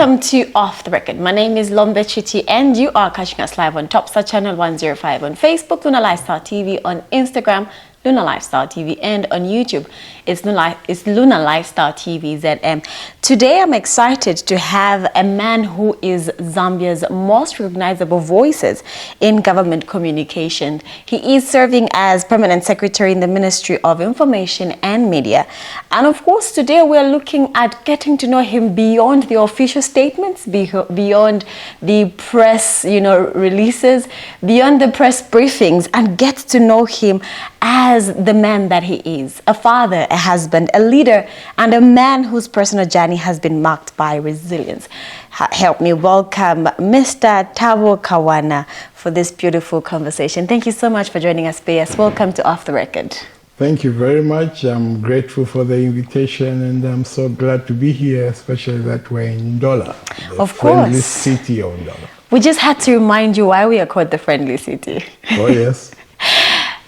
Welcome to Off the Record. My name is Lombe Chiti and you are catching us live on Topstar Channel 105 on Facebook, Luna Lifestyle TV on Instagram, Luna Lifestyle TV, and on YouTube, it's Luna Lifestyle TV ZM. Today, I'm excited to have a man who is Zambia's most recognizable voices in government communication. He is serving as Permanent Secretary in the Ministry of Information and Media. And of course, today we're looking at getting to know him beyond the official statements, beyond the press, releases, beyond the press briefings, and get to know him as the man that he is, a father, a husband, a leader, and a man whose personal journey has been marked by resilience. Help me welcome Mr. THABO KAWANA for this beautiful conversation. Thank you so much for joining us, PS. Welcome to Off the Record. Thank you very much. I'm grateful for the invitation, and I'm so glad to be here, especially that we're in Ndola, the friendly city of Ndola. We just had to remind you why we are called the friendly city. Oh, yes.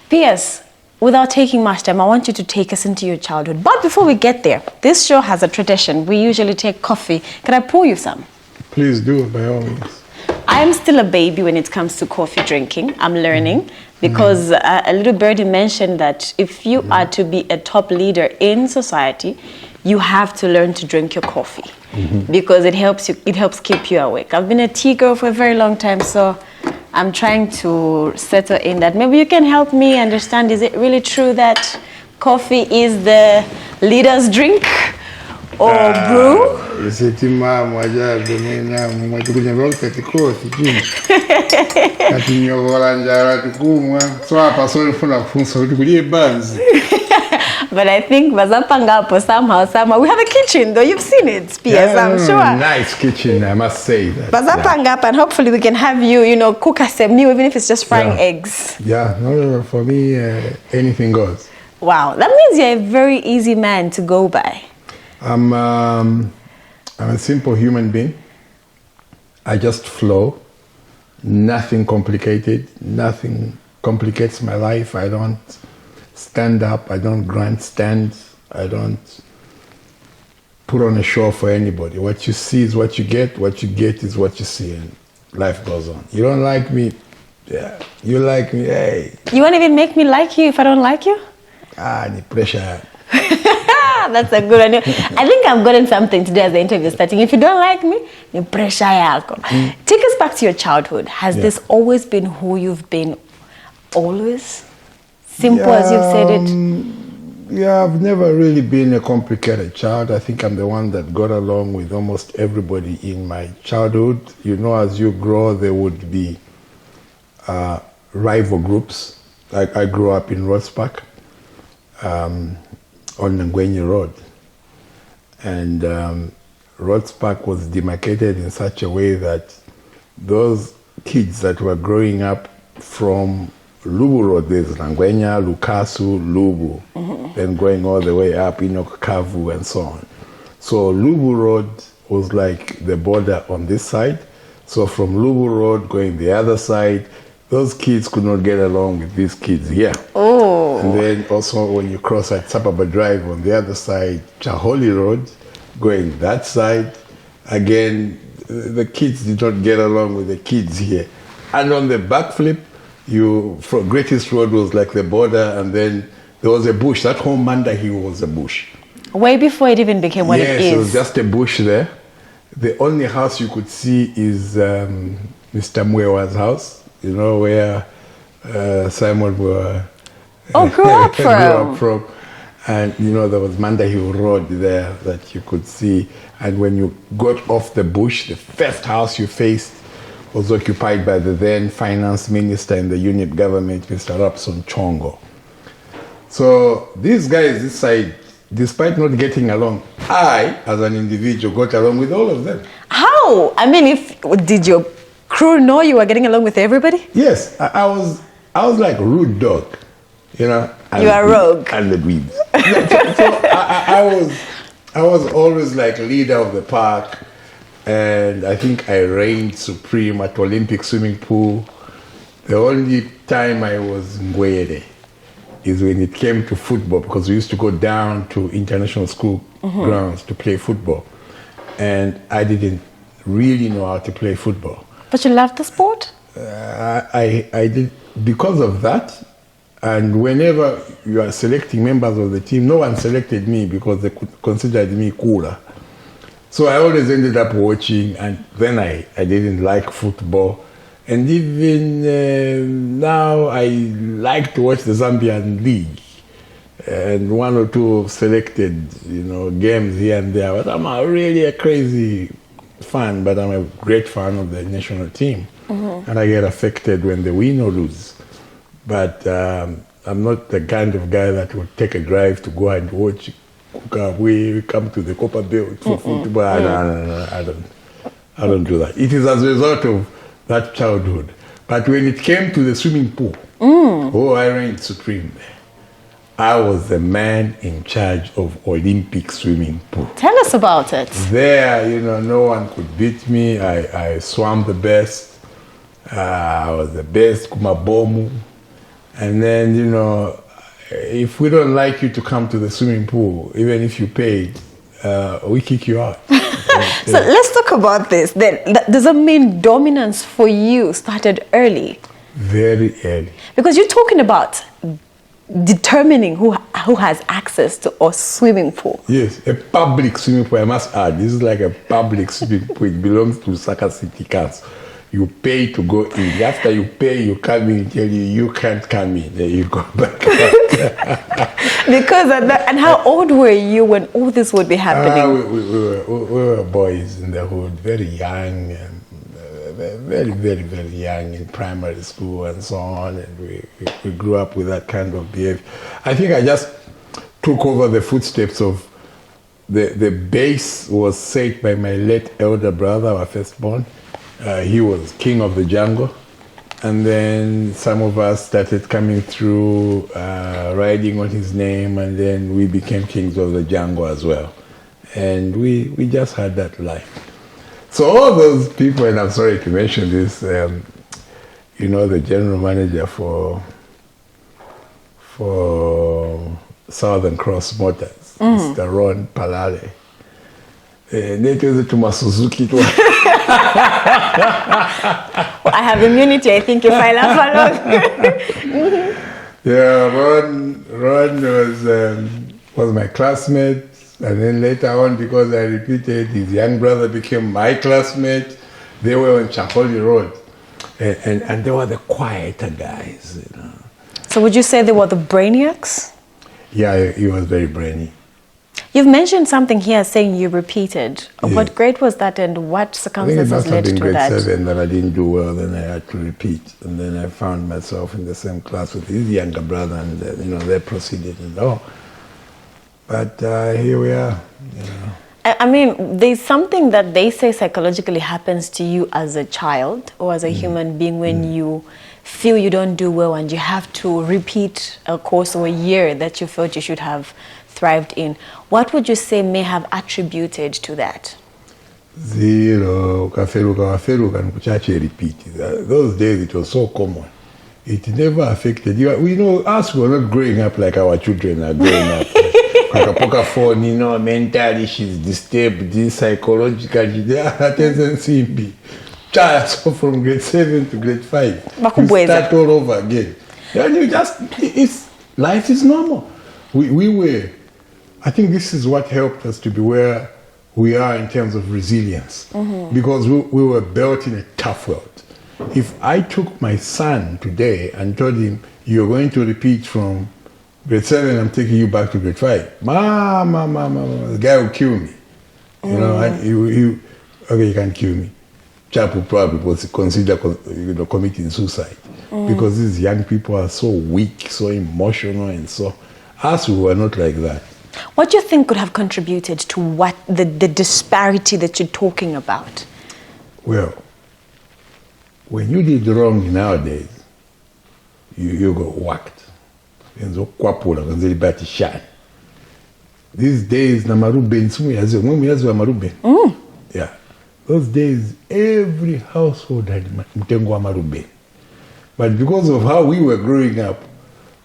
PS, without taking much time, I want you to take us into your childhood. But before we get there, this show has a tradition. We usually take coffee. Can I pour you some? Please do, by all means. I am still a baby when it comes to coffee drinking. I'm learning because a little birdie mentioned that if you are to be a top leader in society, you have to learn to drink your coffee because it helps keep you awake. I've been a tea girl for a very long time, so I'm trying to settle in that. Maybe you can help me understand, is it really true that coffee is the leader's drink or brew? But I think Bazapangapo somehow. We have a kitchen though, you've seen it, PS, yeah, I'm sure. Nice kitchen, I must say that. Bazapangapa, and hopefully we can have you, cook us a meal, even if it's just frying eggs. Yeah, no, for me, anything goes. Wow, that means you're a very easy man to go by. I'm a simple human being. I just flow. Nothing complicated. Nothing complicates my life. I don't stand up. I don't grandstand. I don't put on a show for anybody. What you see is what you get. What you get is what you see, and life goes on. You don't like me, yeah. You like me, hey. You won't even make me like you if I don't like you? The pressure. That's a good one. I think I've gotten something today as the interview starting. If you don't like me, the pressure. Take us back to your childhood. Has this always been who you've been? Always? Simple as you've said it? Yeah, I've never really been a complicated child. I think I'm the one that got along with almost everybody in my childhood. As you grow, there would be rival groups. Like I grew up in Rodspark, on Ngwenye Road. And Rodspark was demarcated in such a way that those kids that were growing up from Lubu Road, there's Ngwenya, Lukasu, Lubu, then going all the way up, Kavu, and so on. So Lubu Road was like the border on this side. So from Lubu Road going the other side, those kids could not get along with these kids here. Oh. And then also when you cross at Sapaba Drive on the other side, Chaholi Road, going that side, again, the kids did not get along with the kids here. And on the backflip, from Greatest Road was like the border, and then there was a bush. That whole Mandahi was a bush. Way before it even became what it is. Yes, it was just a bush there. The only house you could see is Mr. Mwewa's house, where Simon grew up from. And, there was Mandahi Road there that you could see. And when you got off the bush, the first house you faced was occupied by the then finance minister in the unit government, Mr. Rapson Chongo. So these guys this side, despite not getting along, I, as an individual, got along with all of them. How? I mean, did your crew know you were getting along with everybody? Yes, I was like rude dog, You are rogue. And the dweebs. So I was always like leader of the park. And I think I reigned supreme at Olympic swimming pool. The only time I was ngwere is when it came to football, because we used to go down to international school grounds to play football. And I didn't really know how to play football. But you love the sport? I did because of that. And whenever you are selecting members of the team, no one selected me because they considered me cooler. So I always ended up watching, and then I didn't like football. And even now I like to watch the Zambian league. And one or two selected, games here and there. But I'm really a crazy fan, but I'm a great fan of the national team. Mm-hmm. And I get affected when they win or lose. But I'm not the kind of guy that would take a drive to go and watch. We come to the Copa Belt for football. No, I don't do that. It is as a result of that childhood. But when it came to the swimming pool, I reigned supreme there. I was the man in charge of Olympic swimming pool. Tell us about it. There, no one could beat me. I swam the best. I was the best, kumabomu. And then, if we don't like you to come to the swimming pool, even if you paid, we kick you out. So let's talk about this. Then, does it mean dominance for you started early? Very early. Because you're talking about determining who has access to a swimming pool. Yes, a public swimming pool, I must add. This is like a public swimming pool. It belongs to Saka City Council. You pay to go in. After you pay, you come in and tell you can't come in. Then you go back. Because of that, and how old were you when all this would be happening? We were boys in the hood, very young, and very, very, very young in primary school and so on. And we grew up with that kind of behavior. I think I just took over the footsteps of the base was set by my late elder brother, our firstborn. He was king of the jungle, and then some of us started coming through, riding on his name, and then we became kings of the jungle as well. And we just had that life. So all those people, and I'm sorry to mention this, the general manager for Southern Cross Motors, Mr. Ron Palale, to my Suzuki. I have immunity, I think, if I laugh alone. Yeah, Ron was my classmate, and then later on, because I repeated, his young brother became my classmate. They were on Chakoli Road, and they were the quieter guys. So would you say they were the brainiacs? Yeah, he was very brainy. You've mentioned something here saying you repeated. Yes. What grade was that, and what circumstances led to that? I think it must have been grade 7 that I didn't do well, then I had to repeat. And then I found myself in the same class with his younger brother, and they proceeded. But here we are. I mean, there's something that they say psychologically happens to you as a child or as a human being when you feel you don't do well and you have to repeat a course or a year that you felt you should have thrived in. What would you say may have attributed to that? Zero, kaferuka, and kuchache repeat. Those days it was so common. It never affected you. Us were not growing up like our children are growing up. Kakapoka phone, mentally she's disturbed, this psychologically, so from grade 7 to grade 5, you start all over again. And life is normal. We were, I think this is what helped us to be where we are in terms of resilience, because we were built in a tough world. If I took my son today and told him, you're going to repeat from grade 7, I'm taking you back to grade 5, the guy will kill me. Okay, you can't kill me. Chap will probably consider committing suicide, because these young people are so weak, so emotional, and so us, we were not like that. What do you think could have contributed to what the disparity that you're talking about? Well, when you did wrong nowadays, you got whacked. These days, yeah. Those days, every household had mtengo maruben. But because of how we were growing up,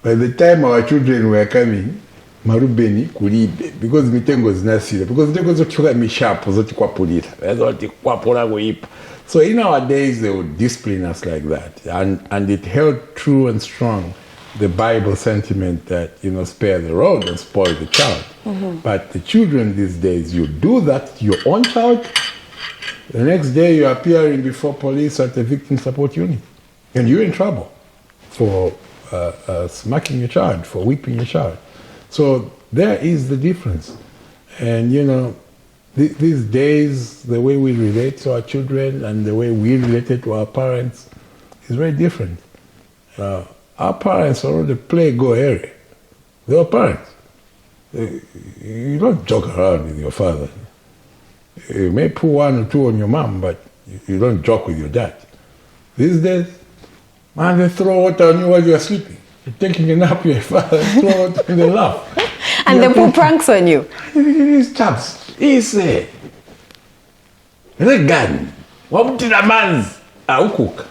by the time our children were coming, marubeni kulibe because mitengo zinasira because mitengo zochuka mishapo zoti kwapulira zoti kwapula kuipa. So in our days they would discipline us like that, and it held true and strong the Bible sentiment that, you know, spare the rod and spoil the child. But the children these days, you do that to your own child, the next day you're appearing before police at the victim support unit, and you're in trouble for smacking your child, for whipping your child. So there is the difference. And, you know, these days, the way we relate to our children and the way we related to our parents is very different. Our parents already play go area. They were parents. You don't joke around with your father. You may put one or two on your mom, but you don't joke with your dad. These days, man, they throw water on you while you're sleeping. You're taking a nap, your father throw water and they laugh. And they put pranks on you. These chaps, easy. Regan, what did a man's cook?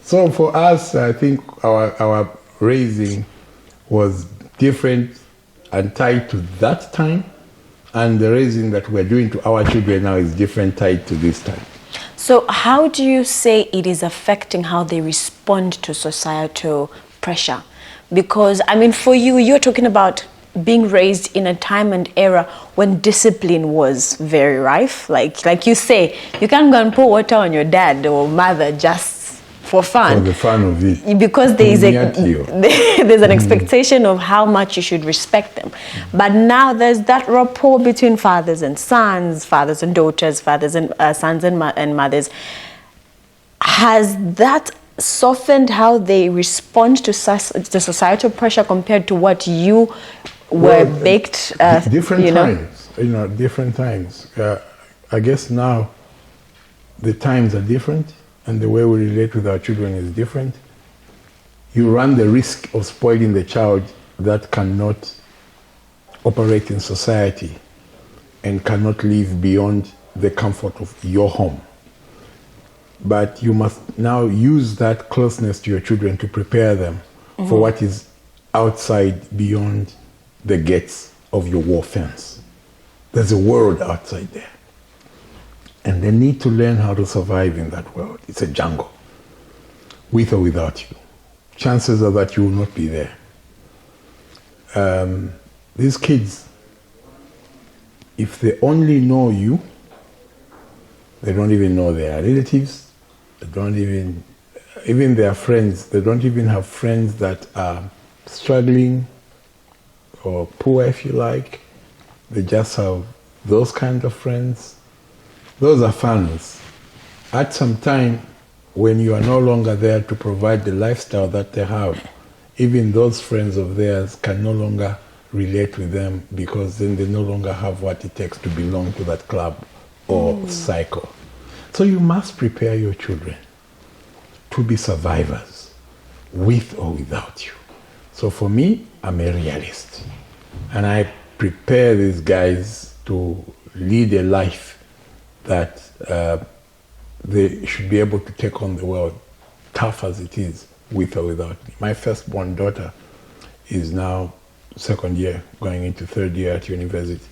So for us, I think our raising was different and tied to that time, and the raising that we're doing to our children now is different, tied to this time. So how do you say it is affecting how they respond to societal pressure? Because, I mean, for you, you're talking about being raised in a time and era when discipline was very rife. Like you say, you can't go and pour water on your dad or mother just for fun. For the fun of it. Because there's an expectation of how much you should respect them. But now there's that rapport between fathers and sons, fathers and daughters, fathers and sons and mothers. Has that softened how they respond to the societal pressure compared to what you were baked? Different times, different times. I guess now the times are different, and the way we relate with our children is different. You run the risk of spoiling the child that cannot operate in society and cannot live beyond the comfort of your home. But you must now use that closeness to your children to prepare them for what is outside, beyond the gates of your war fence. There's a world outside there. And they need to learn how to survive in that world. It's a jungle, with or without you. Chances are that you will not be there. These kids, if they only know you, they don't even know their relatives, they don't even their friends, they don't even have friends that are struggling or poor, if you like. They just have those kind of friends. Those are fans. At some time, when you are no longer there to provide the lifestyle that they have, even those friends of theirs can no longer relate with them, because then they no longer have what it takes to belong to that club or cycle. So you must prepare your children to be survivors, with or without you. So for me, I'm a realist. And I prepare these guys to lead a life that they should be able to take on the world, tough as it is, with or without me. My firstborn daughter is now second year, going into third year at university.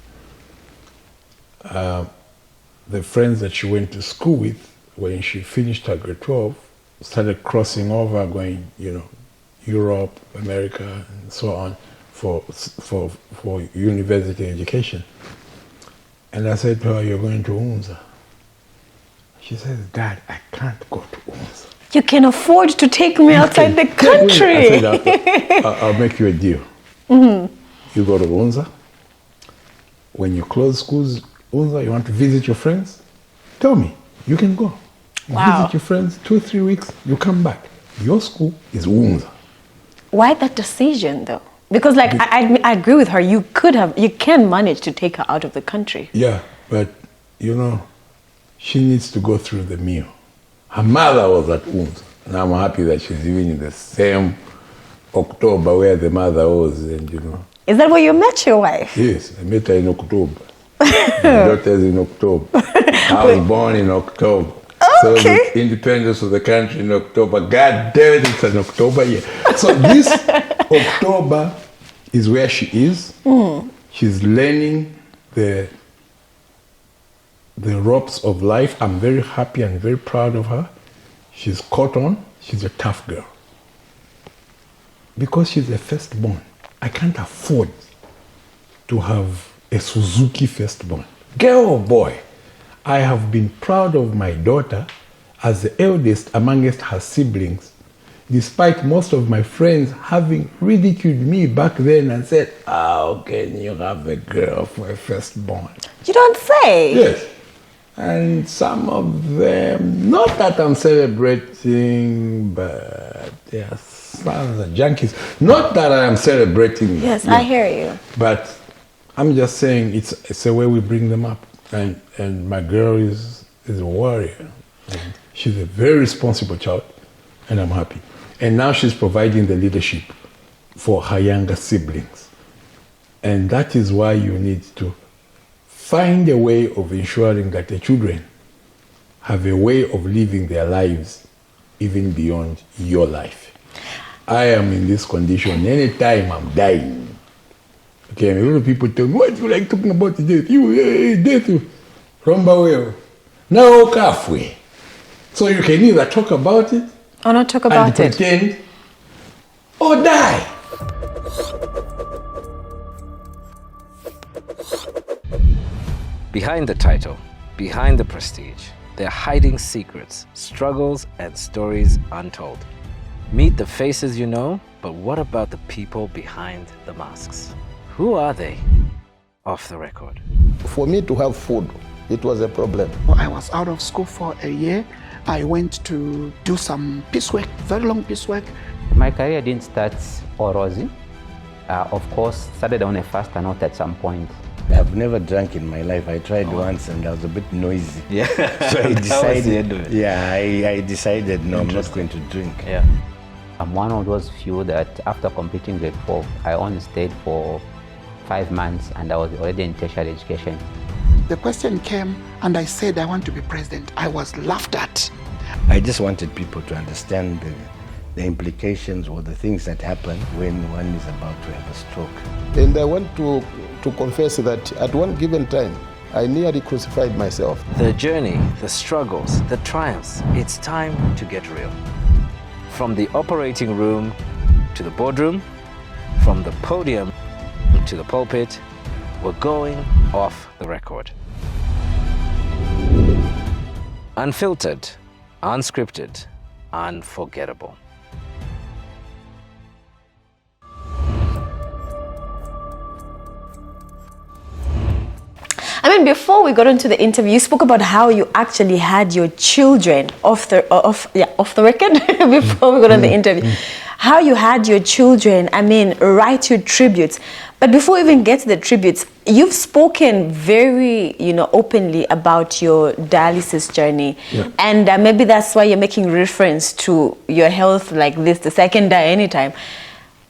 The friends that she went to school with, when she finished her grade 12, started crossing over, going, Europe, America, and so on, for university education. And I said to her, "You're going to UNZA." She says, "Dad, I can't go to UNZA." You can afford to take me outside the country. I said, I'll make you a deal. You go to UNZA. When you close schools, UNZA, you want to visit your friends? Tell me. You can go. Wow. Visit your friends, 2-3 weeks, you come back. Your school is UNZA. Why that decision, though? Because, I agree with her. You can manage to take her out of the country. Yeah, but, she needs to go through the meal. Her mother was at UNZA, and I'm happy that she's even in the same October where the mother was, and, Is that where you met your wife? Yes, I met her in October. My daughter's in October. I was born in October. So the independence of the country in October. God damn it, it's an October year. So this October is where she is. She's learning the ropes of life. I'm very happy and very proud of her. She's caught on. She's a tough girl. Because she's a firstborn, I can't afford to have a Suzuki firstborn. Girl or boy, I have been proud of my daughter as the eldest amongst her siblings, despite most of my friends having ridiculed me back then and said, how can you have a girl for a firstborn? You don't say? Yes. And some of them, not that I'm celebrating, but their sons are junkies. Not that I am celebrating. Yes, I hear you. But I'm just saying it's a way we bring them up. And my girl is a warrior. And she's a very responsible child, and I'm happy. And now she's providing the leadership for her younger siblings. And that is why you need to find a way of ensuring that the children have a way of living their lives even beyond your life. I am in this condition anytime I'm dying. Okay, and a lot of people tell me, what do you like talking about death? Death, Romba well. Now, halfway. So you can either talk about it or not talk about and pretend, or die. Behind the title, behind the prestige, they're hiding secrets, struggles, and stories untold. Meet the faces you know, but what about the people behind the masks? Who are they? Off the record. For me to have food, it was a problem. I was out of school for a year. I went to do some piecework, very long piecework. My career didn't start all rosy. Of course, started on a faster note at some point. I've never drank in my life. I tried once and I was a bit noisy. Yeah. So I decided, the end of it. yeah, I decided, no, I'm not going to drink. Yeah. I'm one of those few that after completing grade 4, I only stayed for 5 months and I was already in tertiary education. The question came and I said I want to be president. I was laughed at. I just wanted people to understand the implications or the things that happen when one is about to have a stroke. And I want to confess that at one given time, I nearly crucified myself. The journey, the struggles, the triumphs, it's time to get real. From the operating room to the boardroom, from the podium to the pulpit, we're going off the record. Unfiltered, unscripted, unforgettable. I mean, before we got into the interview, you spoke about how you actually had your children off the record before we got on the interview. How you had your children, I mean, write you tributes. But before we even get to the tributes, you've spoken very, openly about your dialysis journey. Yeah. And maybe that's why you're making reference to your health like this, the second die anytime.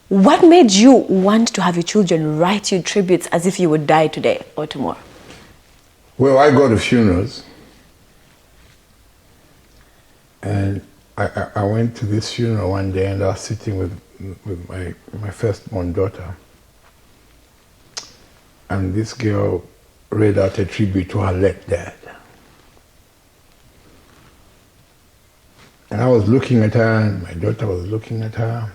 What made you want to have your children write you tributes as if you would die today or tomorrow? Well, I go to funerals, and I went to this funeral one day, and I was sitting with my firstborn daughter, and this girl read out a tribute to her late dad. And I was looking at her, and my daughter was looking at her,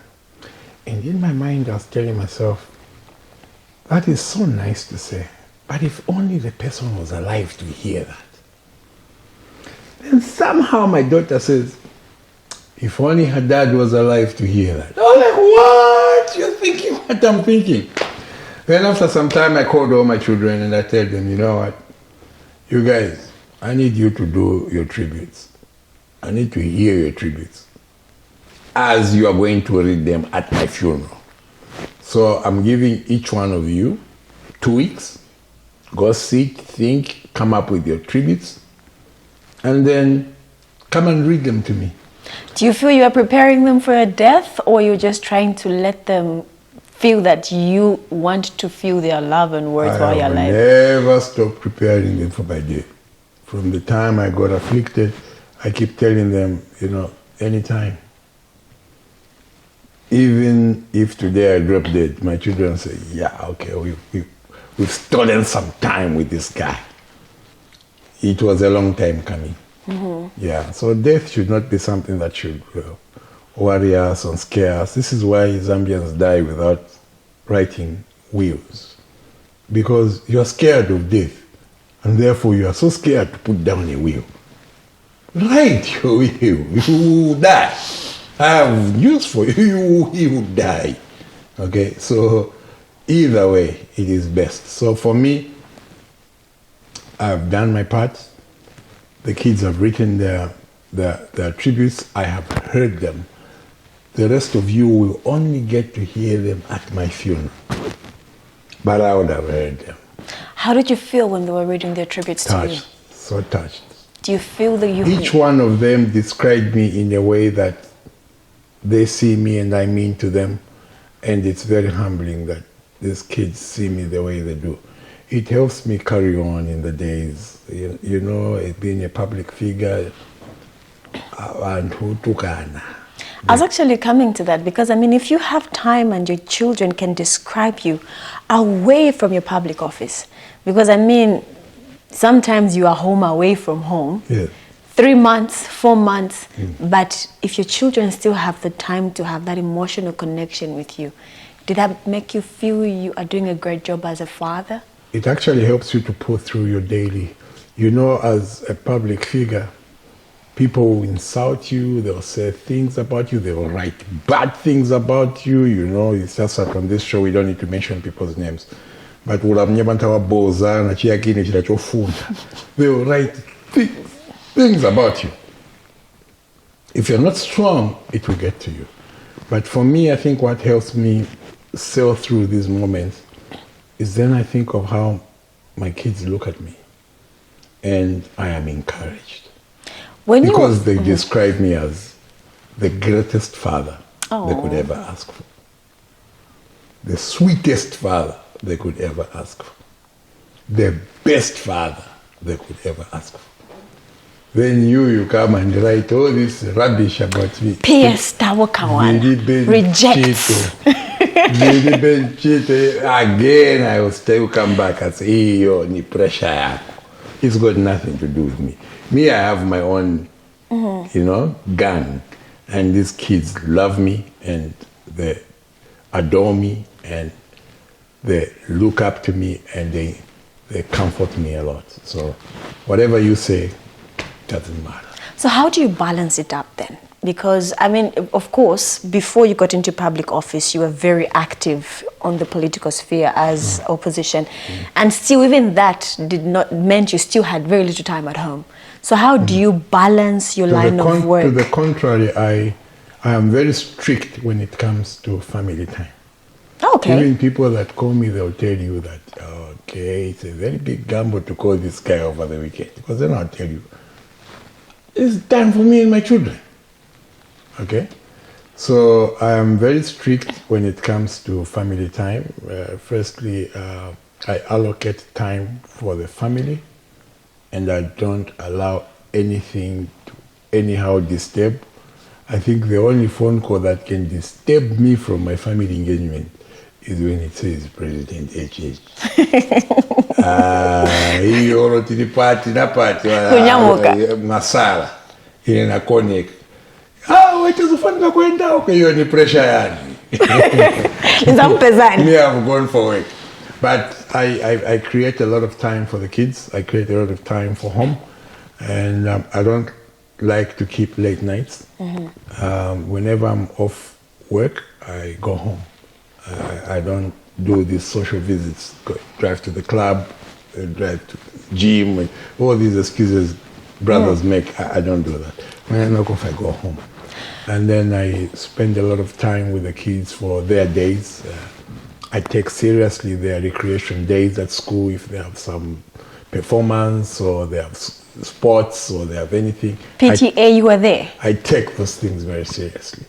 and in my mind I was telling myself, that is so nice to say. But if only the person was alive to hear that. Then somehow my daughter says, if only her dad was alive to hear that. I was like, what? You're thinking what I'm thinking. Then after some time I called all my children and I told them, you know what? You guys, I need you to do your tributes. I need to hear your tributes as you are going to read them at my funeral. So I'm giving each one of you 2 weeks. Go sit, think, come up with your tributes, and then come and read them to me. Do you feel you are preparing them for a death, or you're just trying to let them feel that you want to feel their love and words while you're alive? I never stop preparing them for my death. From the time I got afflicted, I keep telling them, anytime. even if today I drop dead, my children say, yeah, okay, we've stolen some time with this guy. It was a long time coming. Yeah, so death should not be something that should worry us and scare us. This is why Zambians die without writing wills. Because you're scared of death, and therefore you are so scared to put down a will. Write your will. You will die. I have news for you. You will die. Okay, so either way, it is best. So for me, I've done my part. The kids have written their tributes. I have heard them. The rest of you will only get to hear them at my funeral. But I would have heard them. How did you feel when they were reading their tributes to you? Touched, so touched. Do you feel that you... Each one of them described me in a way that they see me and I mean to them. And it's very humbling that these kids see me the way they do. It helps me carry on in the days. You know, being a public figure, and who took Anna. I was actually coming to that because, I mean, if you have time and your children can describe you away from your public office, because, I mean, sometimes you are home away from home, 3 months, 4 months, but if your children still have the time to have that emotional connection with you, did that make you feel you are doing a great job as a father? It actually helps you to pull through your daily. You know, as a public figure, people will insult you, they'll say things about you, they will write bad things about you. You know, it's just that on this show we don't need to mention people's names. But they will write things about you. If you're not strong, it will get to you. But for me, I think what helps me sail through these moments is then I think of how my kids look at me. And I am encouraged. Because they describe me as the greatest father they could ever ask for. The sweetest father they could ever ask for. The best father they could ever ask for. Then you come and write all this rubbish about me. P.S. THABO KAWANA rejects. Again, I will still come back and say, hey, yo, ni pressure. It's got nothing to do with me. Me, I have my own, you know, gang. And these kids love me and they adore me and they look up to me and they comfort me a lot. So whatever you say, doesn't matter. So how do you balance it up then? Because, I mean, of course, before you got into public office, you were very active on the political sphere as opposition. And still, even that meant you still had very little time at home. So how do you balance your line of work? To the contrary, I am very strict when it comes to family time. Okay. Even people that call me, they'll tell you that, okay, it's a very big gamble to call this guy over the weekend. Because then I'll tell you, it's time for me and my children. Okay? So I am very strict when it comes to family time. Firstly, I allocate time for the family and I don't allow anything to anyhow disturb. I think the only phone call that can disturb me from my family engagement is when it says President HH. Hiyo rotili party na party masala ile na connect. Wetazofanya kwenda huko, hiyo ni pressure yani. Me, I've gone for it. But I create a lot of time for the kids. I create a lot of time for home. And I don't like to keep late nights. Whenever I'm off work, I go home. I don't do these social visits, drive to the club, drive to the gym, all these excuses brothers make. I don't do that. When I'm not off, I go home. And then I spend a lot of time with the kids for their days. I take seriously their recreation days at school if they have some performance or they have sports or they have anything. PTA, you were there? I take those things very seriously.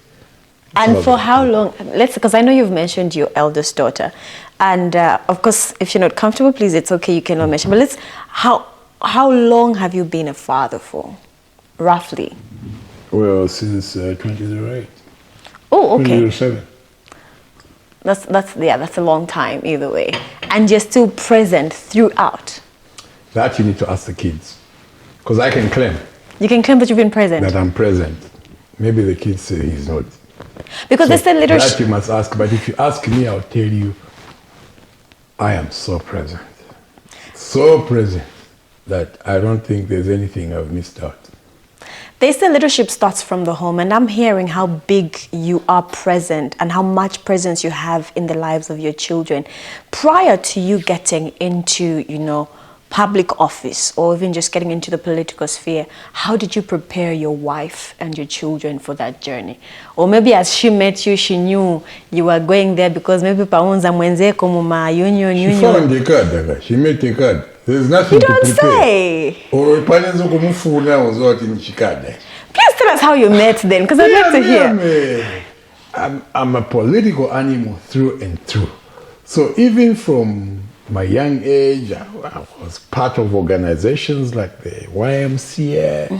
And for how long? Because I know you've mentioned your eldest daughter. And of course, if you're not comfortable, please, it's okay, you cannot mention. But how long have you been a father for, roughly? Well, since 2008. Oh, okay. 2007. That's a long time either way. And you're still present throughout. That you need to ask the kids. Because I can claim You can claim that you've been present. that I'm present. Maybe the kids say he's not. Because there's a little... That you must ask. But if you ask me, I'll tell you, I am so present. So present that I don't think there's anything I've missed out. They say leadership starts from the home, and I'm hearing how big you are present and how much presence you have in the lives of your children. Prior to you getting into, public office or even just getting into the political sphere, how did you prepare your wife and your children for that journey? Or maybe as she met you, she knew you were going there because maybe paunza mwenzeko muma union. She found the card, she made the card. There's nothing You to don't prepare. say. Or panenzo kumufuna was in Chicago. Please tell us how you met then, because I'd like to hear. I'm a political animal through and through. So even from my young age, I was part of organizations like the YMCA.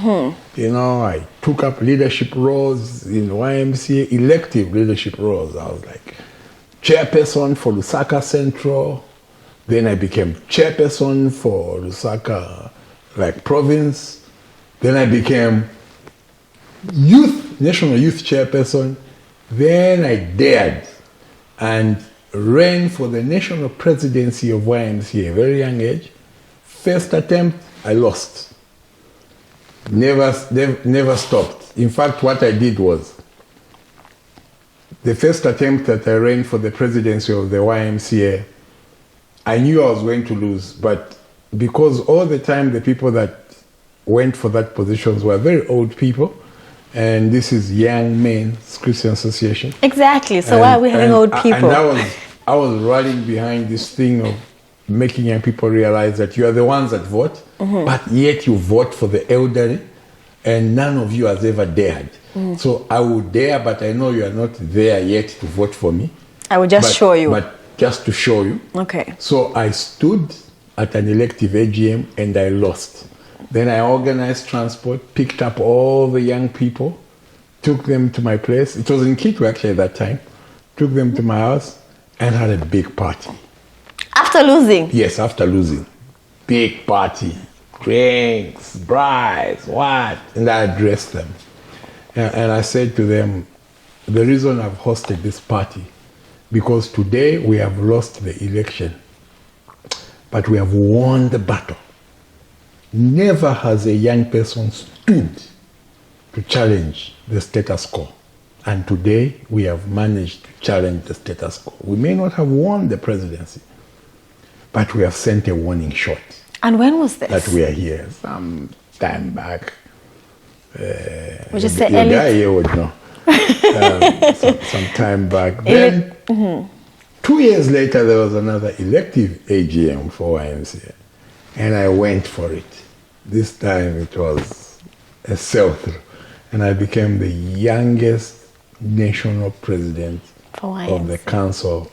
I took up leadership roles in YMCA, elective leadership roles. I was like chairperson for Lusaka Central. Then I became chairperson for Lusaka, province. Then I became national youth chairperson. Then I dared and ran for the national presidency of YMCA, very young age. First attempt, I lost. Never stopped. In fact, what I did was, the first attempt that I ran for the presidency of the YMCA, I knew I was going to lose, but because all the time the people that went for that positions were very old people, and this is Young Men's Christian Association. Exactly. So why are we having old people? And I was rallying behind this thing of making young people realize that you are the ones that vote, but yet you vote for the elderly, and none of you has ever dared. So I would dare, but I know you are not there yet to vote for me. I will just show you. But just to show you. Okay. So I stood at an elective AGM and I lost. Then I organized transport, picked up all the young people, took them to my place. It was in Kitwe actually at that time. Took them to my house and had a big party. After losing? Yes, after losing. Big party. Drinks, brides, what? And I addressed them. And I said to them, the reason I've hosted this party, because today we have lost the election, but we have won the battle. Never has a young person stood to challenge the status quo. And today we have managed to challenge the status quo. We may not have won the presidency, but we have sent a warning shot. And when was this? That we are here some time back. Would you say the guy here would know. Some time back. Then, 2 years later, there was another elective AGM for YMCA. And I went for it. This time it was a sell-through. And I became the youngest national president of the Council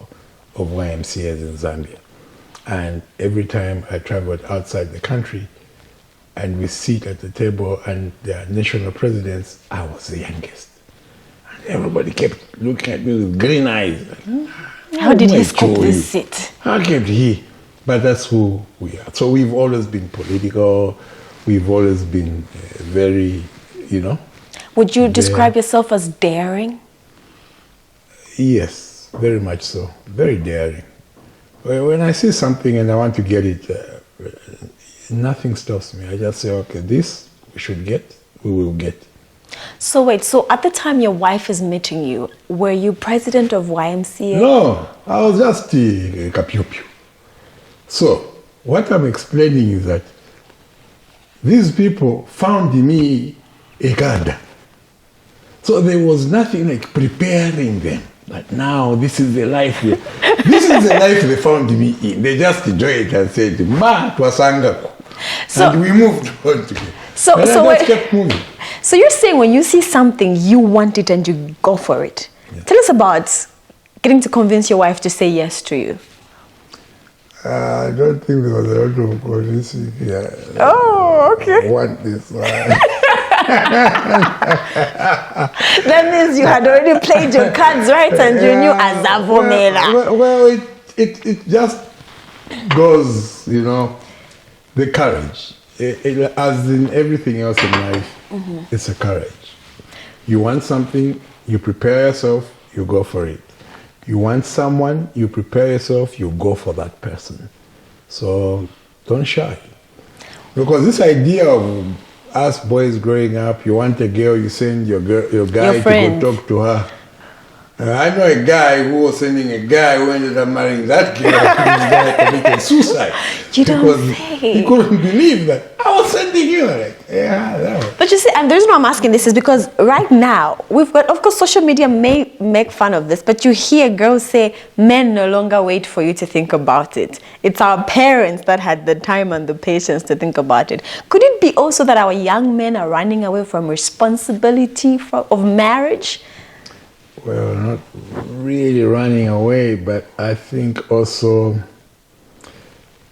of YMCAs in Zambia. And every time I traveled outside the country and we sit at the table and there are national presidents, I was the youngest. And everybody kept looking at me with green eyes. How did he scoop this seat? How kept he? But that's who we are. So we've always been political. We've always been very, Would you describe yourself as daring? Yes, very much so. Very daring. When I see something and I want to get it, nothing stops me. I just say, okay, this we should get, we will get. So wait, so at the time your wife is meeting you, were you president of YMCA? No, I was just a kapiopio. So what I'm explaining is that these people found me a God. So there was nothing like preparing them. But now this is the life they found me in. They just enjoyed it and said, "Ma, twasanga." And we moved on together. So I just kept moving. So you're saying when you see something, you want it and you go for it. Yeah. Tell us about getting to convince your wife to say yes to you. I don't think there was a lot of convincing. Yeah. Oh, okay. I want this one. That means you had already played your cards right and you knew Azavomela. Well, it just goes, you know, the courage. As in everything else in life, it's a courage. You want something, you prepare yourself, you go for it. You want someone, you prepare yourself, you go for that person. So don't shy. Because this idea of us boys growing up, you want a girl, you send your guy to go talk to her. I know a guy who was sending a guy who ended up marrying that girl. This guy committed suicide. You don't because say. He couldn't believe that. I was sending you. Like, yeah, no. But you see, and the reason why I'm asking this is because right now, we've got, of course, social media may make fun of this, but you hear girls say, men no longer wait for you to think about it. It's our parents that had the time and the patience to think about it. Could it be also that our young men are running away from responsibility of marriage? Well, not really running away, but I think also,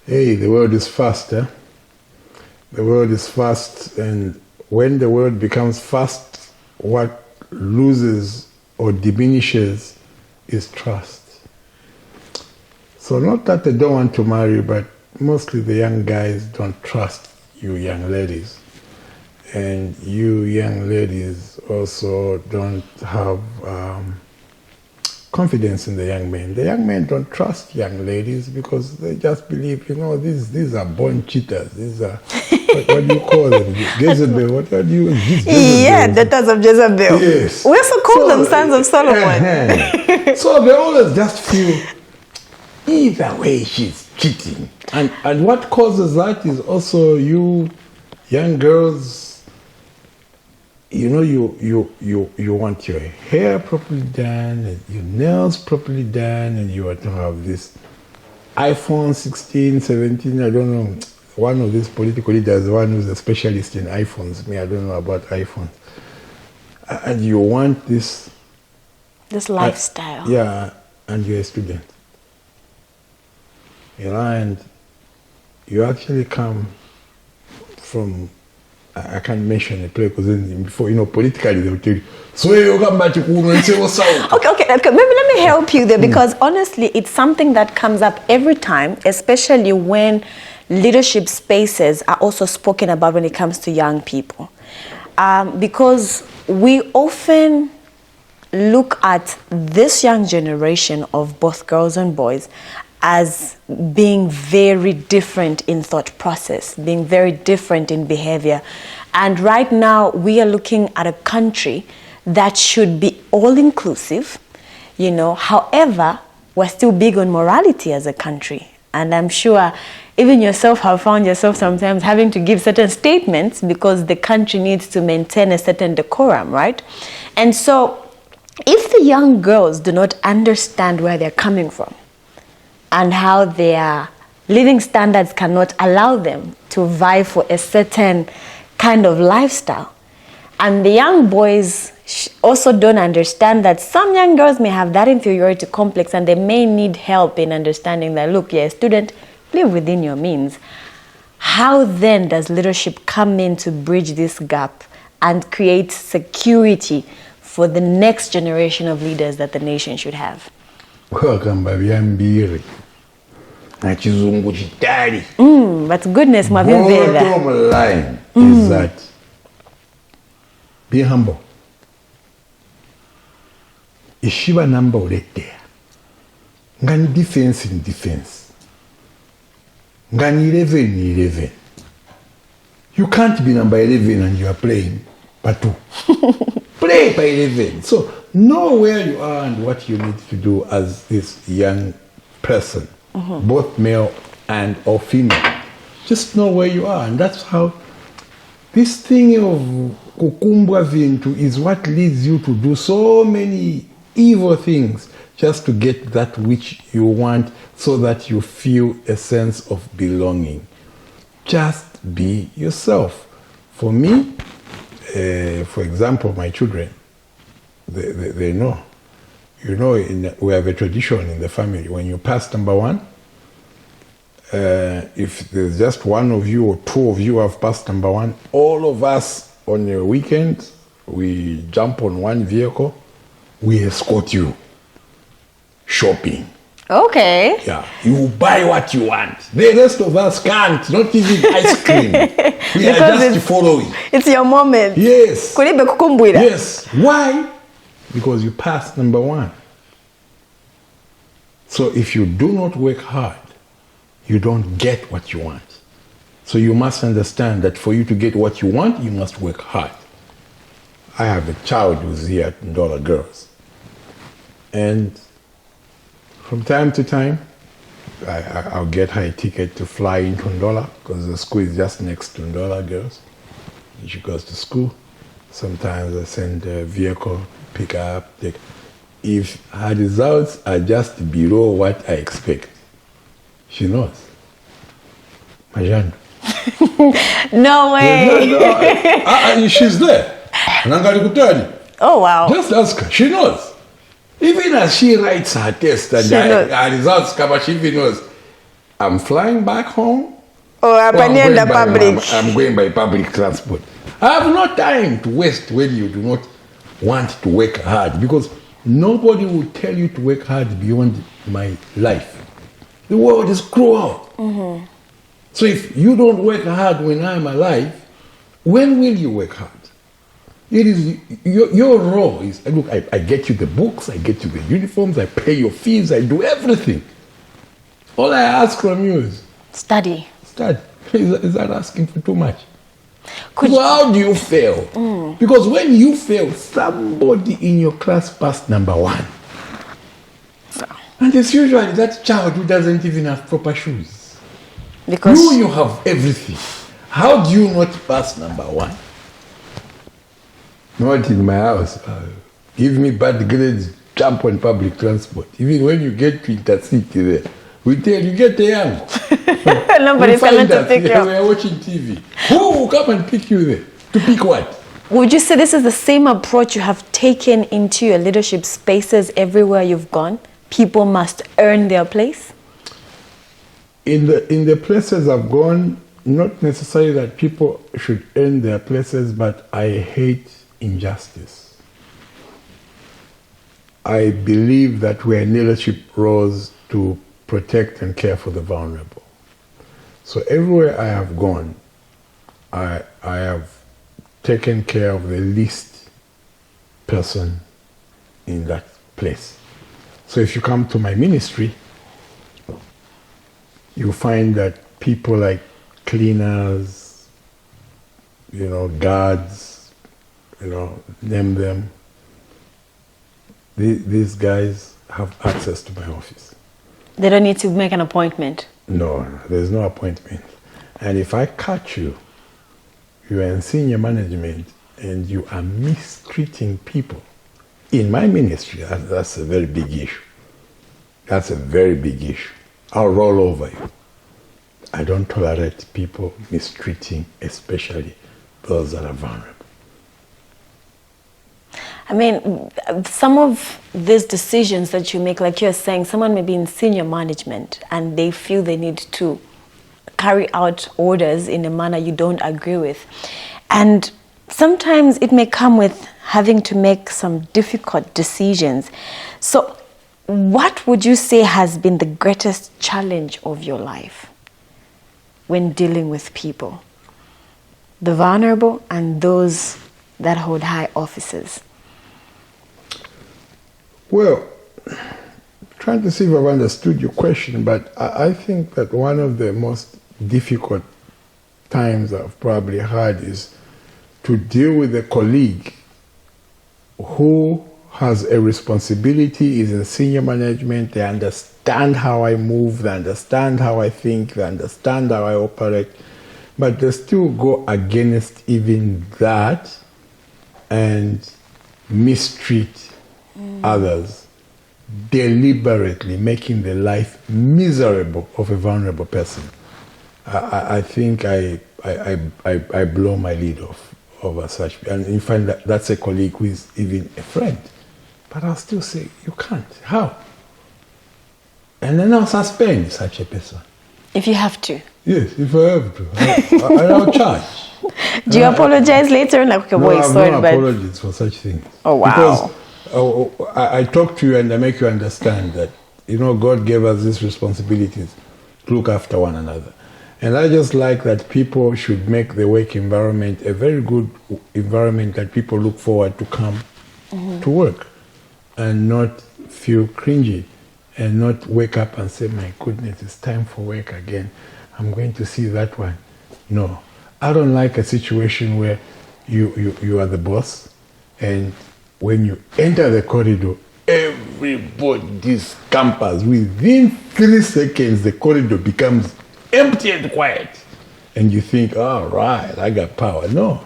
hey, the world is fast, eh? The world is fast, and when the world becomes fast, what loses or diminishes is trust. So not that they don't want to marry, but mostly the young guys don't trust you young ladies. And you young ladies also don't have confidence in the young men. The young men don't trust young ladies because they just believe, you know, these are born cheaters. These are, what do you call them? Jezebel, what do you... Yeah, daughters of Jezebel. Yes. We also call them sons of Solomon. So they always just feel, either way she's cheating. And what causes that is also you young girls, you know, you want your hair properly done and your nails properly done, and you want to have this iPhone 16, 17, I don't know, one of these political leaders, one who's a specialist in iPhones, me, I don't know about iPhones. And you want this lifestyle. Yeah, and you're a student. You know, and you actually come from, I can't mention a place because before, you know, politically they will tell you, so you come back to Kuru and say, what's up? Okay, maybe let me help you there, because honestly, it's something that comes up every time, especially when leadership spaces are also spoken about when it comes to young people. Because we often look at this young generation of both girls and boys as being very different in thought process, being very different in behavior. And right now we are looking at a country that should be all-inclusive, you know. However, we're still big on morality as a country. And I'm sure even yourself have found yourself sometimes having to give certain statements because the country needs to maintain a certain decorum, right? And so if the young girls do not understand where they're coming from and how their living standards cannot allow them to vie for a certain kind of lifestyle, and the young boys also don't understand that some young girls may have that inferiority complex and they may need help in understanding that, look, you're a student, live within your means. How then does leadership come in to bridge this gap and create security for the next generation of leaders that the nation should have? Welcome, baby. But goodness, my bottom line is that be humble. Ishiba number there. Ngani defense in defense. Ngani 11. You can't be number 11 and you are playing Batu. Play by 11. So know where you are and what you need to do as this young person, both male and or female. Just know where you are, and that's how this thing of kukumbwa vintu is what leads you to do so many evil things just to get that which you want, so that you feel a sense of belonging. Just be yourself. For me, for example, my children, they know. You know, we have a tradition in the family. When you pass number 1, if there's just one of you or two of you have passed number 1, all of us on a weekend, we jump on one vehicle, we escort you shopping. Okay. Yeah, you buy what you want. The rest of us can't, not even ice cream. We are just following. It's your moment. Yes. Kulibe kukumbwira. Yes. Why? Because you passed number one. So if you do not work hard, you don't get what you want. So you must understand that for you to get what you want, you must work hard. I have a child who's here at Ndola Girls. And from time to time, I'll get her a ticket to fly into Ndola because the school is just next to Ndola Girls. She goes to school. Sometimes I send a vehicle, pick her up. If her results are just below what I expect, she knows. Majando. No way. No. She's there. Oh, wow. Just ask her. She knows. Even as she writes her test and her results come out, she even knows. I'm flying back home. Oh, I'm going by public transport. I have no time to waste when you do not want to work hard, because nobody will tell you to work hard beyond my life. The world is cruel. Mm-hmm. So if you don't work hard when I'm alive, when will you work hard? It is your role is, look, I get you the books, I get you the uniforms, I pay your fees, I do everything. All I ask from you is study. Study. Is that asking for too much? So how do you fail? Because when you fail, somebody in your class passed number one. And it's usually that child who doesn't even have proper shoes. Because you have everything. How do you not pass number one? Not in my house. Give me bad grades, jump on public transport. Even when you get to intercity there, we tell you, get the young. Nobody's coming to pick you up. We are watching TV. Who will come and pick you there? To pick what? Would you say this is the same approach you have taken into your leadership spaces everywhere you've gone? People must earn their place? In the places I've gone, not necessarily that people should earn their places, but I hate injustice. I believe that we're in leadership roles to protect and care for the vulnerable. So everywhere I have gone, I have taken care of the least person in that place. So if you come to my ministry, you find that people like cleaners, guards, name them. These guys have access to my office. They don't need to make an appointment? No, there's no appointment. And if I catch you, you are in senior management and you are mistreating people in my ministry, that's a very big issue. That's a very big issue. I'll roll over you. I don't tolerate people mistreating, especially those that are vulnerable. I mean, some of these decisions that you make, like you're saying, someone may be in senior management and they feel they need to carry out orders in a manner you don't agree with. And sometimes it may come with having to make some difficult decisions. So what would you say has been the greatest challenge of your life when dealing with people, the vulnerable and those that hold high offices? Well, trying to see if I've understood your question, but I think that one of the most difficult times I've probably had is to deal with a colleague who has a responsibility, is in senior management, they understand how I move, they understand how I think, they understand how I operate, but they still go against even that and mistreat others, deliberately making the life miserable of a vulnerable person. I think I blow my lid off over such, and in fact that's a colleague who is even a friend. But I'll still say, you can't. How? And then I'll suspend such a person. If you have to. Yes, if I have to. I'll charge. Do you apologize later? Like, okay, No, boy, I have sorry, no but apologies for such things. Oh, wow. Because I talk to you and I make you understand that, God gave us these responsibilities to look after one another. And I just like that people should make the work environment a very good environment that people look forward to come to work and not feel cringy and not wake up and say, my goodness, it's time for work again. I'm going to see that one. No. I don't like a situation where you are the boss and when you enter the corridor, everybody scampers. Within 3 seconds, the corridor becomes empty and quiet. And you think, all right, I got power. No.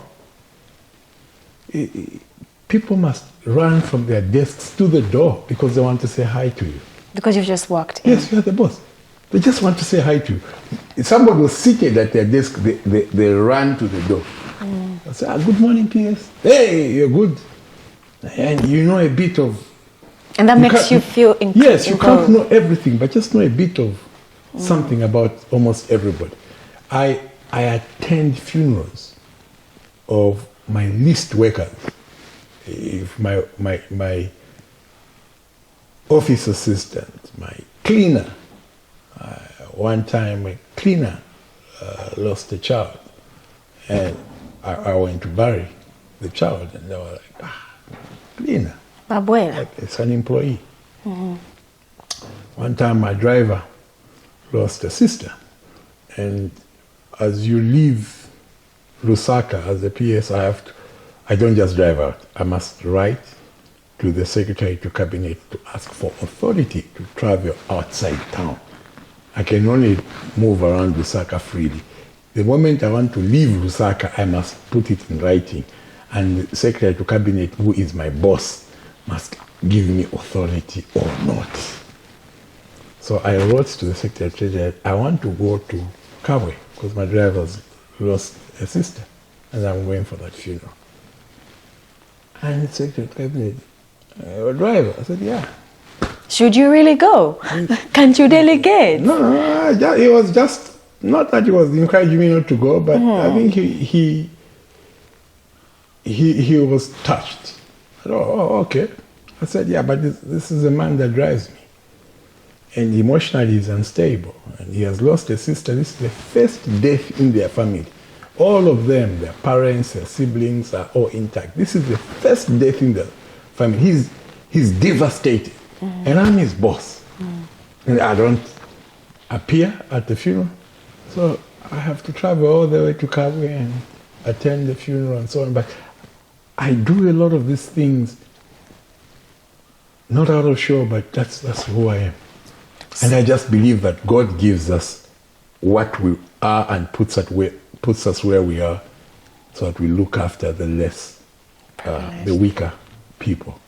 People must run from their desks to the door because they want to say hi to you. because you've just walked in. Yes, you're the boss. They just want to say hi to you. If somebody was seated at their desk, they ran to the door. I say, good morning, PS. Hey, you're good. And you know a bit of... And that makes you feel Yes, you can't know everything, but just know a bit of something about almost everybody. I attend funerals of my least workers. If my office assistant, my cleaner, one time a cleaner lost a child, and I went to bury the child, and they were like, cleaner. Like it's an employee. One time my driver lost a sister, and as you leave Lusaka as a PS, I don't just drive out. I must write to the Secretary to Cabinet to ask for authority to travel outside town. I can only move around Lusaka freely. The moment I want to leave Lusaka, I must put it in writing. And the Secretary to Cabinet, who is my boss, must give me authority or not. So I wrote to the Secretary that I want to go to Kabwe because my driver's lost a sister and I'm going for that funeral. And the Secretary to Cabinet, your driver? I said, yeah. Should you really go? Can't you delegate? No, it was just, not that he was encouraging me not to go, but I think he was touched. I said, oh, okay. I said, yeah, but this is a man that drives me. And emotionally he's unstable. And he has lost a sister. This is the first death in their family. All of them, their parents, their siblings are all intact. This is the first death in the family. He's devastated. And I'm his boss. And I don't appear at the funeral. So I have to travel all the way to Kabwe and attend the funeral and so on. But I do a lot of these things, not out of show, but that's who I am. And I just believe that God gives us what we are and puts us where we are so that we look after the less, the weaker people.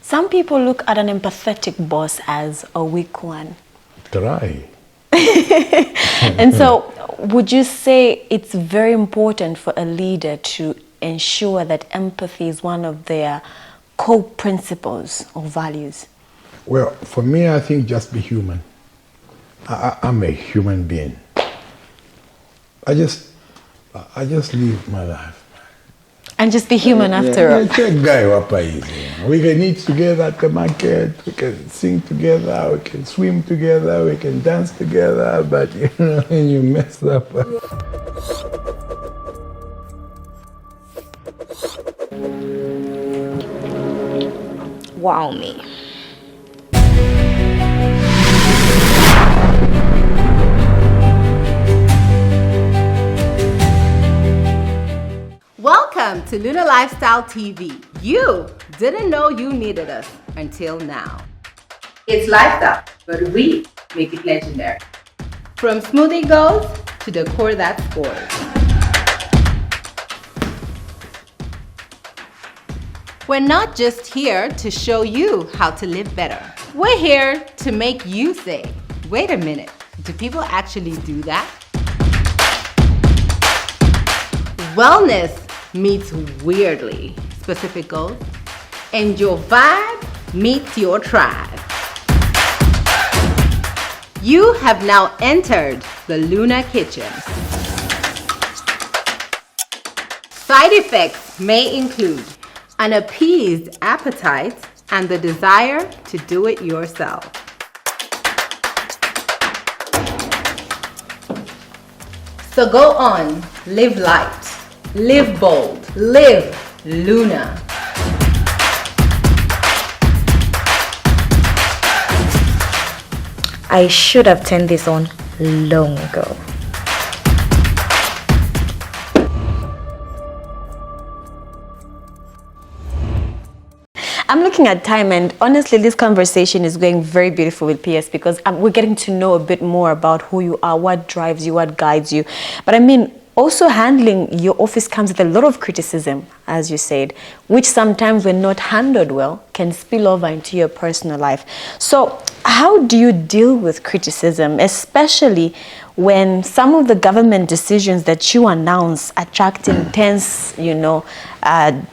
Some people look at an empathetic boss as a weak one. Try. And so would you say it's very important for a leader to ensure that empathy is one of their core principles or values? Well, for me, I think just be human. I'm a human being. I just live my life. And just be human after all. We can eat together at the market, we can sing together, we can swim together, we can dance together, but when you mess up. Wow me. Welcome to Luna Lifestyle TV. You didn't know you needed us until now. It's lifestyle, but we make it legendary. From smoothie goals to the core that scores. We're not just here to show you how to live better. We're here to make you say, wait a minute, do people actually do that? Wellness meets weirdly specific goals, and your vibe meets your tribe. You have now entered the Luna Kitchen. Side effects may include an appeased appetite and the desire to do it yourself. So go on, live light, live bold, live Luna. I should have turned this on long ago. I'm looking at time, and honestly, this conversation is going very beautiful with PS because we're getting to know a bit more about who you are, what drives you, what guides you. But I mean, also handling your office comes with a lot of criticism, as you said, which sometimes when not handled well can spill over into your personal life. So how do you deal with criticism, especially when some of the government decisions that you announce attract intense,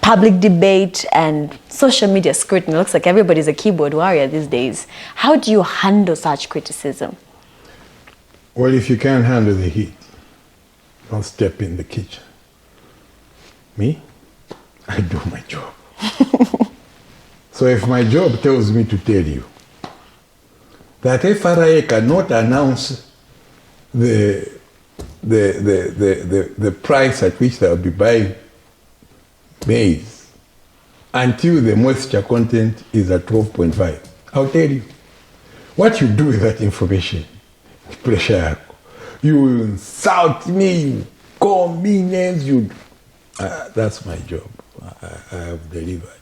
public debate and social media scrutiny? It looks like everybody's a keyboard warrior these days. How do you handle such criticism? Well, if you can't handle the heat, don't step in the kitchen. Me, I do my job. So if my job tells me to tell you that FRA cannot announce the price at which they'll be buying maize until the moisture content is at 12.5, I'll tell you. What you do with that information, pressure. You insult me, you call me names, that's my job. I have delivered.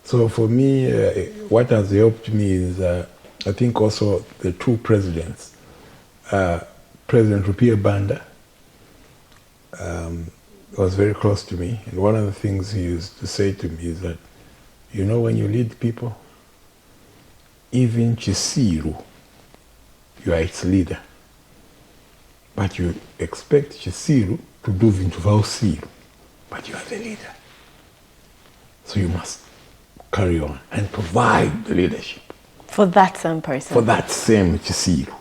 So for me, what has helped me is, I think also the two presidents, President Rupia Banda was very close to me. And one of the things he used to say to me is that, when you lead people, even Chisiru, you are its leader. But you expect Chisiru to do into Vausiru, but you are the leader. So you must carry on and provide the leadership. For that same person. For that same Chisiru.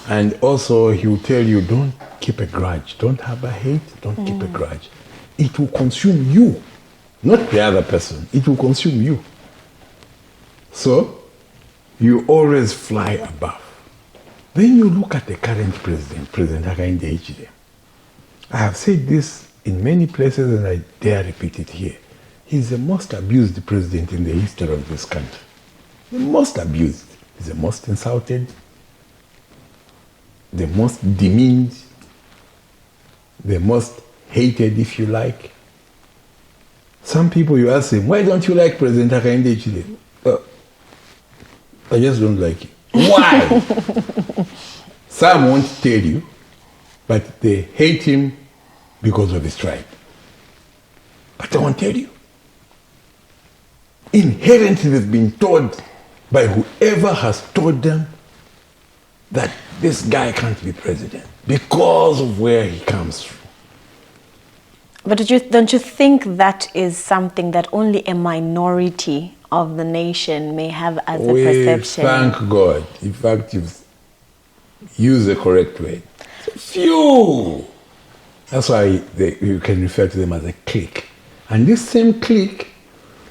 And also he will tell you, don't keep a grudge. Don't have a hate, don't keep a grudge. It will consume you, not the other person. It will consume you. So you always fly above. Then you look at the current president, President Hakainde Hichilema. I have said this in many places and I dare repeat it here. He's the most abused president in the history of this country. The most abused. He's the most insulted, the most demeaned, the most hated, if you like. Some people, you ask them, why don't you like President Hakainde Hichilema? I just don't like him. Why? Some won't tell you, but they hate him because of his tribe. But they won't tell you. Inherently, they've been told by whoever has told them that this guy can't be president because of where he comes from. But don't you think that is something that only a minority of the nation may have as a perception? Thank God. In fact, you've used the correct word. Few. That's why you can refer to them as a clique. And this same clique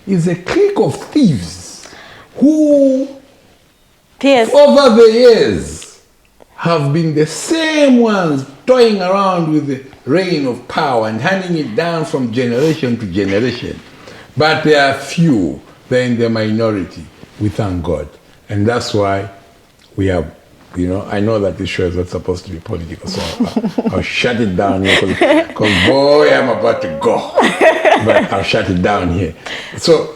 is a clique of thieves who, over the years, have been the same ones toying around with the reign of power and handing it down from generation to generation. But there are few. They're in the minority. We thank God. And that's why we have, I know that this show is not supposed to be political, so I'll shut it down here because boy, I'm about to go. But I'll shut it down here. So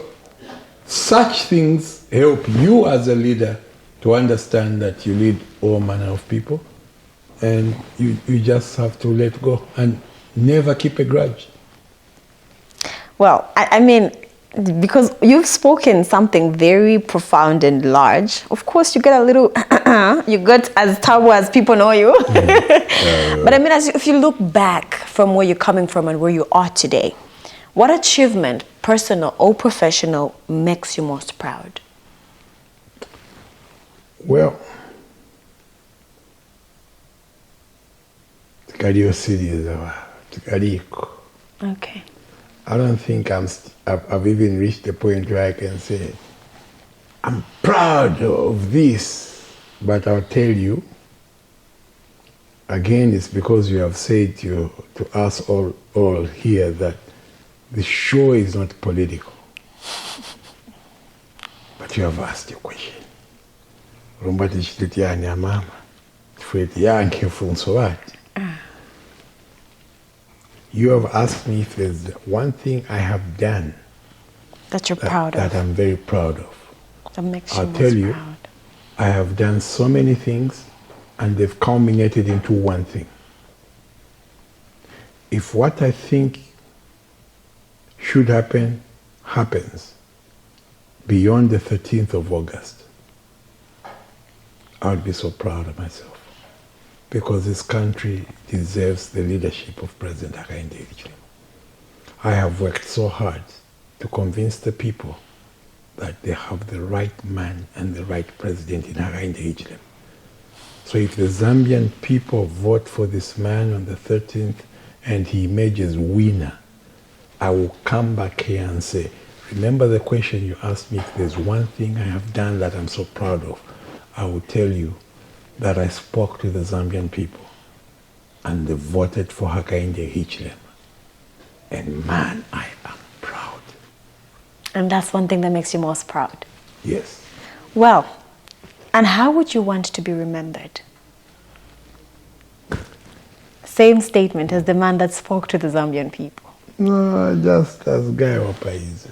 such things help you as a leader to understand that you lead all manner of people and you just have to let go and never keep a grudge. Well, I mean, because you've spoken something very profound and large, of course you get a little, you got as THABO as people know you. But I mean, if you look back from where you're coming from and where you are today, what achievement, personal or professional, makes you most proud? Well, Tikario cities, Tikariko. Okay. I don't think I've even reached the point where I can say, I'm proud of this, but I'll tell you, again, it's because you have said to us all here that the show is not political. But you have asked your question. You have asked me if there's one thing I have done that you're proud of. That I'm very proud of. That makes you I'll tell you, proud. I have done so many things and they've culminated into one thing. If what I think should happen, happens beyond the 13th of August, I would be so proud of myself. Because this country deserves the leadership of President Hakainde Hichilema. I have worked so hard to convince the people that they have the right man and the right president in Hakainde Hichilema. So if the Zambian people vote for this man on the 13th and he emerges winner, I will come back here and say, remember the question you asked me, if there's one thing I have done that I'm so proud of, I will tell you that I spoke to the Zambian people and they voted for Hakainde Hichilema. And man, I am proud. And that's one thing that makes you most proud. Yes. Well, and how would you want to be remembered? Same statement as the man that spoke to the Zambian people. No, just as Guy Wapaize.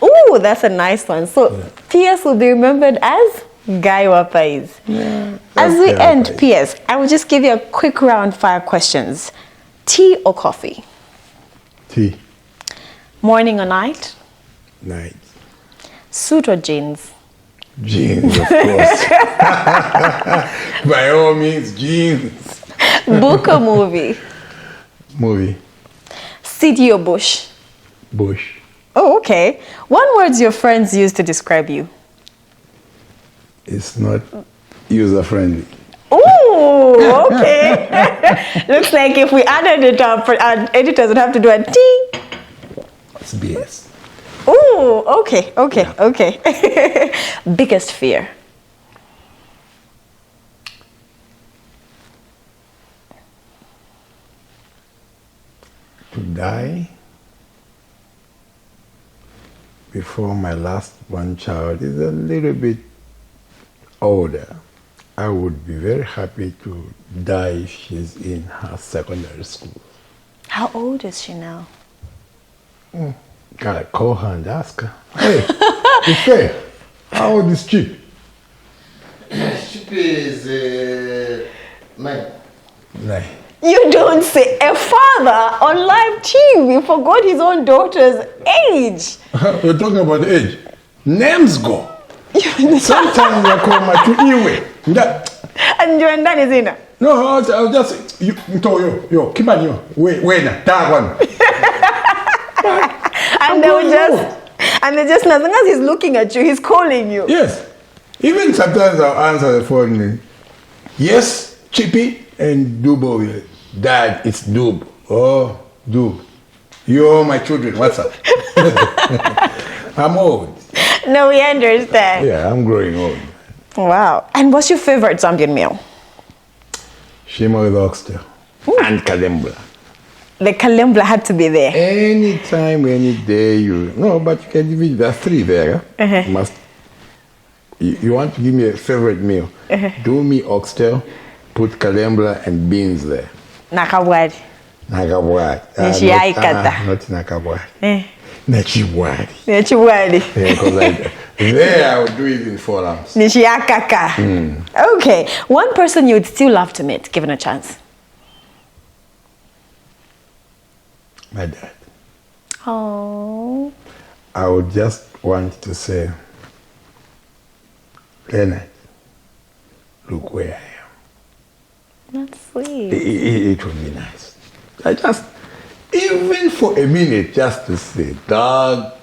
Ooh, that's a nice one. So, yeah. PS will be remembered as Guy Wapaize. Yeah, as we end, PS, I will just give you a quick round fire questions. Tea or coffee? Tea. Morning or night? Night. Suit or jeans? Jeans, of course. By all means, jeans. Book or movie? Movie. City or bush? Bush. Oh, okay. One word your friends use to describe you? It's not user-friendly. Ooh, okay. Looks like if we added it up, our editors would have to do a T. It's BS. Ooh, okay. Biggest fear? To die before my last one child is a little bit older. I would be very happy to die if she's in her secondary school. How old is she now? Gotta call her and ask her. Hey, Ife, how old is Chip? Chip is 9. 9. You don't say. A father on live TV forgot his own daughter's age. We're talking about age. Names go. Sometimes I call my two Iwe. And you're done, is it? No, I'll just you keep on you. Wait, that one. And they just as long as he's looking at you, he's calling you. Yes. Even sometimes I'll answer the phone. Yes, Chippy and Dubo. Dad, it's Dub. Oh, Dub. You're my children. What's up? I'm old. No, we understand. Yeah, I'm growing old. Wow. And what's your favorite Zambian meal? Shima with oxtail. And kalembla. The kalembla had to be there. Anytime, any day, but you can give it, there are 3 there. You want to give me a favorite meal? Do me oxtail, put kalembla and beans there. Nakabwadi. Not nakabwadi. Nachiwadi. Nachiwadi. There I would do it in 4 lamps. Nishiakaka. Okay. One person you would still love to meet, given a chance. My dad. Oh. I would just want to say, Leonard, look where I am. That's sweet. It would be nice. I just, even for a minute, just to say, dog,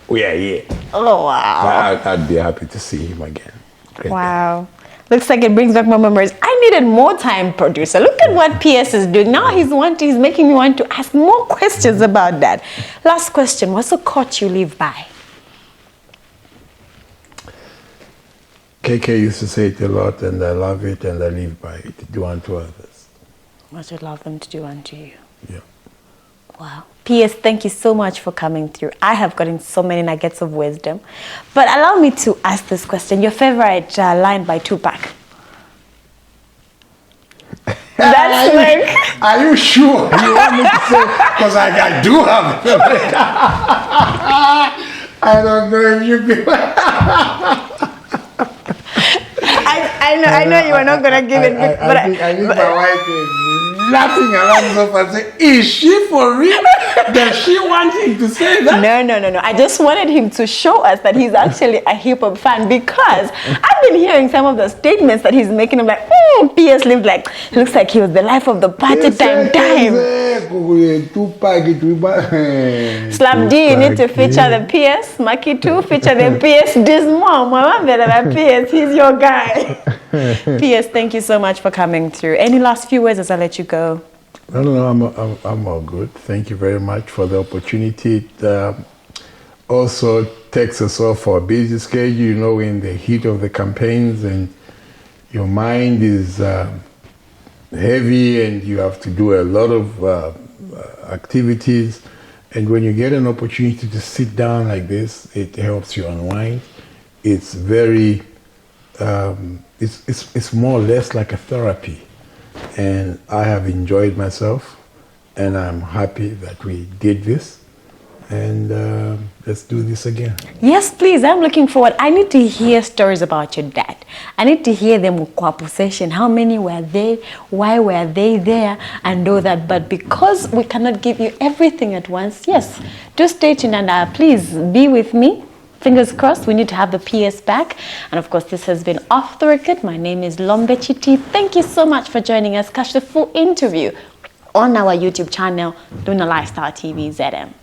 we are here. Oh, wow. I'd be happy to see him again. Wow. Looks like it brings back more memories. I needed more time, producer. Look at what PS is doing. Now he's making me want to ask more questions about that. Last question, what's a quote you live by? KK used to say it a lot, and I love it, and I live by it. Do unto others. What you love them to do unto you. Yeah. Wow. PS, thank you so much for coming through. I have gotten so many nuggets of wisdom. But allow me to ask this question. Your favorite line by Tupac? That's like... Are you sure you want me to say? Because I do have a favorite. I don't know if you I know you are not going to give it. I think my wife is laughing around so far saying, is she for real? Does she want him to say that? No. I just wanted him to show us that he's actually a hip-hop fan, because I've been hearing some of the statements that he's making. I'm like, PS lived like, looks like he was the life of the party time. Slap D, you need to feature the PS. Maki too, feature the PS. This mom, PS, he's your guy. PS, thank you so much for coming through. Any last few words as I let you go? No, I'm all good. Thank you very much for the opportunity. It also takes us off for a busy schedule, you know, in the heat of the campaigns, and your mind is heavy and you have to do a lot of activities. And when you get an opportunity to sit down like this, it helps you unwind. It's very, it's more or less like a therapy. And I have enjoyed myself, and I'm happy that we did this. And let's do this again. Yes, please. I'm looking forward. I need to hear stories about your dad. I need to hear them kwa session. How many were they? Why were they there? And all that. But because we cannot give you everything at once, yes, do stay tuned, and please be with me. Fingers crossed, we need to have the PS back. And of course, this has been Off the Record. My name is Lombe Chiti. Thank you so much for joining us. Catch the full interview on our YouTube channel, Luna Lifestyle TV ZM.